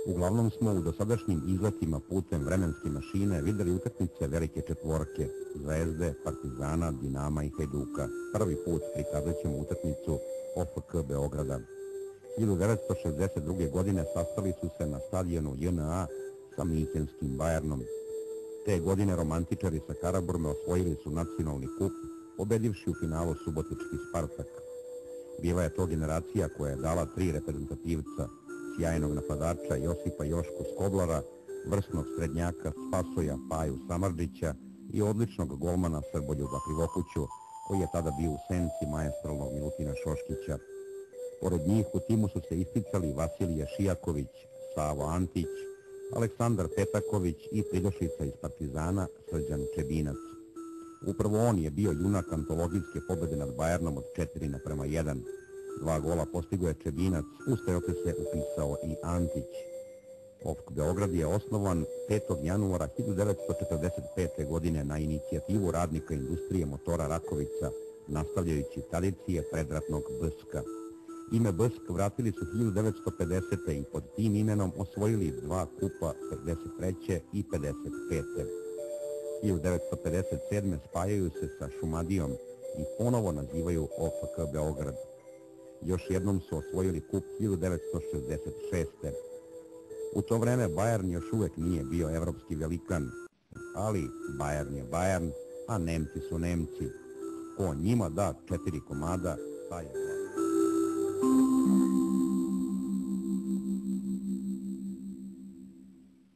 Uglavnom smo u dosadašnjim izletima putem vremenske mašine videli utakmice velike četvorke, Zvezde, Partizana, Dinama i Hajduka. Prvi put prikazat ćemo utakmicu OFK Beograda. 1962. godine sastali su se na stadionu JNA sa Minhenskim Bayernom. Te godine romantičari sa Karaburme osvojili su nacionalni kup, pobedivši u finalu subotički Spartak. Bila je to generacija koja je dala 3 reprezentativca, sjajnog napadača Josipa Jošku Skoblara, vrsnog srednjaka Spasoja Paju Samardžića i odličnog golmana Srboljuba Krivokuću, koji je tada bio u senci maestralnog Milutina Šoškića. Pored njih u timu su se isticali Vasilije Šijaković, Savo Antić, Aleksandar Petaković i pridošlica iz Partizana Srđan Čebinac. Upravo on je bio junak antologijske pobede nad Bayernom od 4:1. 2 gola postigao je Čebinac, u strelce se upisao i Antić. OFK Beograd je osnovan 5. januara 1945. godine na inicijativu radnika industrije motora Rakovica, nastavljajući tradicije predratnog BSK-a. Ime BSK vratili su 1950. i pod tim imenom osvojili 2 kupa 53. i 55. 1957. spajaju se sa Šumadijom i ponovo nazivaju OFK Beograd. Još jednom su osvojili kup 1966. U to vreme Bayern još uvek nije bio evropski velikan, ali Bayern je Bayern, a Nemci su Nemci. Ko njima da 4 komada, taj je glas.